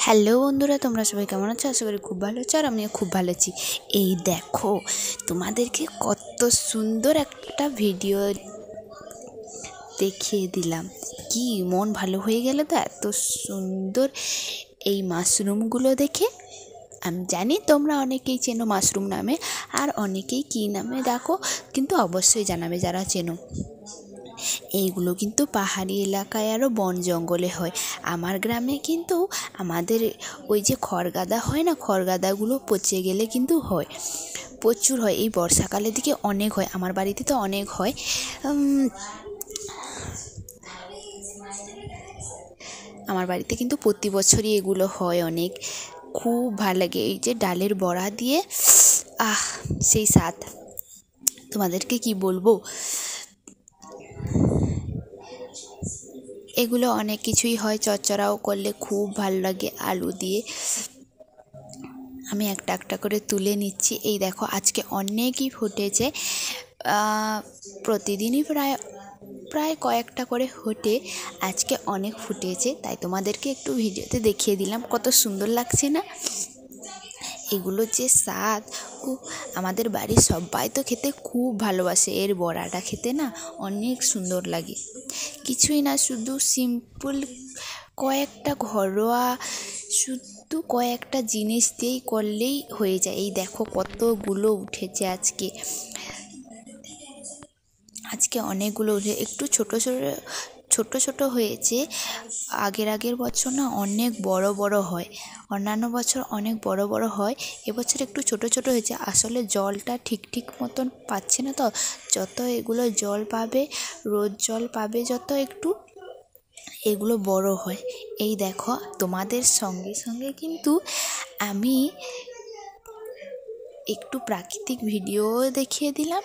Hello বন্ধুরা, তোমরা সবাই কেমন আছো? আশা করি খুব ভালো আছো, আর আমিও খুব ভালো আছি। এই দেখো, তোমাদেরকে কত সুন্দর একটা ভিডিও দেখিয়ে দিলাম। কি মন ভালো হয়ে গেল তো, এত সুন্দর এই মাশরুমগুলো দেখে। আমি জানি তোমরা অনেকেই চেনো মাশরুম নামে, আর অনেকেই কী নামে দেখো, কিন্তু অবশ্যই জানাবে যারা চেনো। এইগুলো কিন্তু পাহাড়ি এলাকায় আরও বন জঙ্গলে হয়। আমার গ্রামে কিন্তু আমাদের ওই যে খড়গাদা হয় না, খড়গাদাগুলো পচে গেলে কিন্তু হয়, প্রচুর হয়। এই বর্ষাকালের দিকে অনেক হয়, আমার বাড়িতে তো অনেক হয়। আমার বাড়িতে কিন্তু প্রতি বছরই এগুলো হয় অনেক। খুব ভালো লাগে এই যে ডালের বড়া দিয়ে, সেই স্বাদ তোমাদেরকে কি বলবো। এগুলো অনেক কিছুই হয়, চচ্চড়াও করলে খুব ভালো লাগে আলু দিয়ে। আমি একটা একটা করে তুলে নিচ্ছি। এই দেখো, আজকে অনেকই ফুটেছে, প্রতিদিনই প্রায় কয়েকটা করে ফোটে, আজকে অনেক ফুটেছে, তাই তোমাদেরকে একটু ভিডিওতে দেখিয়ে দিলাম। কত সুন্দর লাগছে না এগুলো, যে স্বাদ! আমাদের বাড়ির সবাই তো খেতে খুব ভালোবাসে, এর বড়াটা খেতে না অনেক সুন্দর লাগে। কিছুই না, শুধু সিম্পল কয়েকটা ঘরোয়া শুধু কয়েকটা জিনিস দিয়েই করলেই হয়ে যায়। এই দেখো কতগুলো উঠেছে আজকে অনেকগুলো উঠে, একটু ছোট ছোট হয়েছে। আগের বছর না অনেক বড় বড় হয়, অন্যান্য বছর অনেক বড় বড় হয়, এবছর একটু ছোট ছোট হয়েছে। আসলে জলটা ঠিক মতন পাচ্ছে না, তো যত এগুলো জল পাবে, রোজ জল পাবে যত, একটু এগুলো বড় হয়। এই দেখো, তোমাদের সঙ্গে সঙ্গে কিন্তু আমি একটু প্রাকৃতিক ভিডিও দেখিয়ে দিলাম,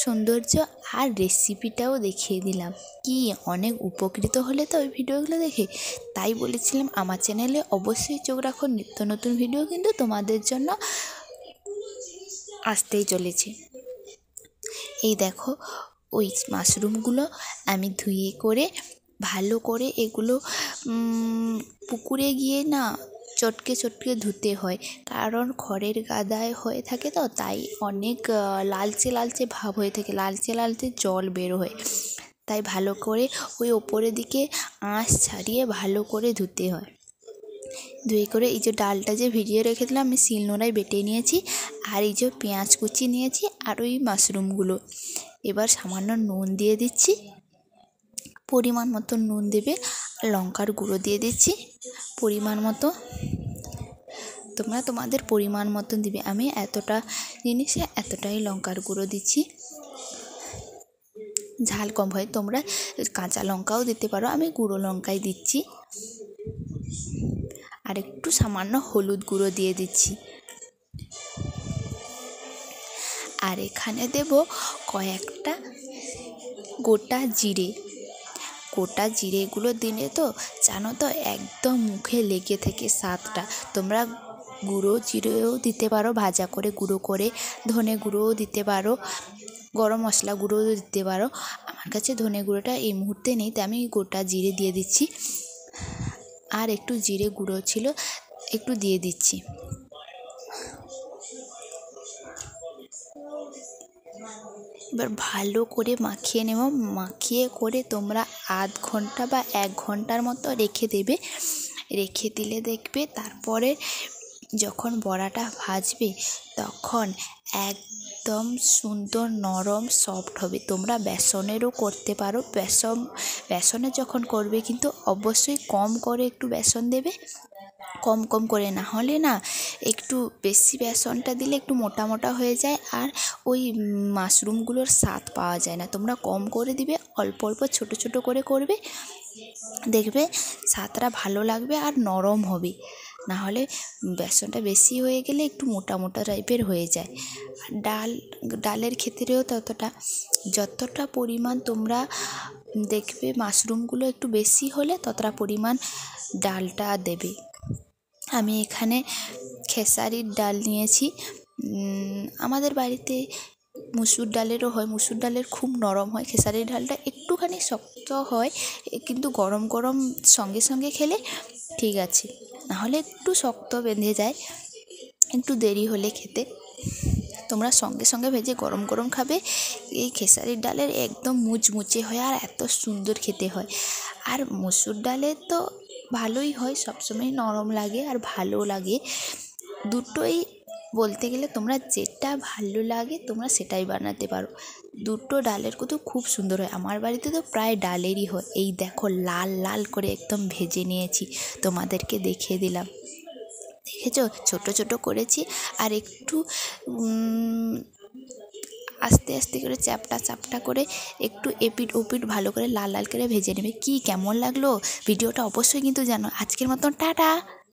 সৌন্দর্য আর রেসিপিটাও দেখিয়ে দিলাম। কি অনেক উপকৃত হলে তো ওই ভিডিওগুলো দেখে, তাই বলেছিলাম আমার চ্যানেলে অবশ্যই চোখ রাখো, নিত্য নতুন ভিডিও কিন্তু তোমাদের জন্য আসতেই চলেছে। এই দেখো, ওই মাশরুমগুলো আমি ধুয়ে করে ভালো করে, এগুলো পুকুরে গিয়ে না চটকে ধুতে হয়, কারণ খড়ের গাদায় হয়ে থাকে তো, তাই অনেক লালচে ভাব হয়ে থাকে, লালচে জল বের হয়, তাই ভালো করে ওই ওপরের দিকে আঁশ ছাড়িয়ে ভালো করে ধুতে হয়। ধুয়ে করে এই যে ডালটা যে ভিজিয়ে রেখে দিলাম, আমি শিলনোড়ায় বেটে নিয়েছি, আর এই যে পেঁয়াজ কুচি নিয়েছি, আর ওই মাশরুমগুলো। এবার সামান্য নুন দিয়ে দিচ্ছি, পরিমাণ মতো নুন দেবে, লঙ্কার গুঁড়ো দিয়ে দিচ্ছি পরিমাণ মতো, তোমরা তোমাদের পরিমাণ মতন দিবে। আমি এতটা জিনিসে এতটাই লঙ্কার গুঁড়ো দিচ্ছি। ঝাল কম হয়, তোমরা কাঁচা লঙ্কাও দিতে পারো, আমি গুঁড়ো লঙ্কাই দিচ্ছি। আর একটু সামান্য হলুদ গুঁড়ো দিয়ে দিচ্ছি। আর এখানে দেব কয়েকটা গোটা জিরেগুলো দিলে তো জানো তো, একদম মুখে লেগে থাকে স্বাদটা। তোমরা গুঁড়ো জিরেও দিতে পারো, ভাজা করে গুঁড়ো করে, ধনে গুঁড়োও দিতে পারো, গরম মশলা গুঁড়োও দিতে পারো। আমার কাছে ধনে গুঁড়োটা এই মুহূর্তে নেই, তাই আমি গোটা জিরে দিয়ে দিচ্ছি, আর একটু জিরে গুঁড়ো ছিল একটু দিয়ে দিচ্ছি। এবার ভালো করে মাখিয়ে নেব, মাখিয়ে করে তোমরা আধ ঘন্টা বা 1 ঘন্টার মতো রেখে দেবে। রেখে দিলে দেখবে তারপরে যখন বড়াটা ভাজবে তখন একদম সুন্দর নরম সফট হবে। তোমরা বেসনেরও করতে পারো, বেসনে যখন করবে কিন্তু অবশ্যই কম করে একটু বেসন দেবে, কম করে, না হলে না একটু বেশি বেসনটা দিলে একটু মোটা হয়ে যায়, আর ওই মাশরুমগুলোর স্বাদ পাওয়া যায় না। তোমরা কম করে দিবে, অল্প ছোট করে করবে, দেখবে স্বাদটা ভালো লাগবে আর নরম হবে। না হলে বেসনটা বেশি হয়ে গেলে একটু মোটা টাইপের হয়ে যায়। ডালের ক্ষেত্রেও যতটা পরিমাণ তোমরা দেখবে মাশরুমগুলো একটু বেশি হলে ততটা পরিমাণ ডালটা দেবে। আমি এখানে খেসারির ডাল নিয়েছি, আমাদের বাড়িতে মুসুর ডালেরও হয়, মুসুর ডালের খুব নরম হয়, খেসারির ডালটা একটুখানি শক্ত হয়, কিন্তু গরম সঙ্গে খেলে ঠিক আছে। নাহলে একটু শক্ত বেঁধে যায়, একটু দেরি হলে খেতে। তোমরা সঙ্গে সঙ্গে ভেজে গরম গরম খাবে। এই খেসারির ডালের একদম মুচমুচে হয় আর এত সুন্দর খেতে হয়। আর মসুর ডালের তো ভালোই হয়, সবসময় নরম লাগে আর ভালো লাগে। দুটোই বলতে গেলে তোমরা যেটা ভালো লাগে তোমরা সেটাই বানাতে পারো। দুটো ডালের কিন্তু খুব সুন্দর হয়। আমার বাড়িতে তো প্রায় ডালেরই হয়। এই দেখো লাল লাল করে একদম ভেজে নিয়েছি, তোমাদেরকে দেখিয়ে দিলাম। দেখেছো ছোট ছোট করেছি। আর একটু আস্তে আস্তে করে চ্যাপটা চ্যাপটা করে একটু এপিট ওপিট ভালো করে লাল লাল করে ভেজে নেবে। কি কেমন লাগলো ভিডিওটা অবশ্যই কিন্তু জানো। আজকের মতন টাটা।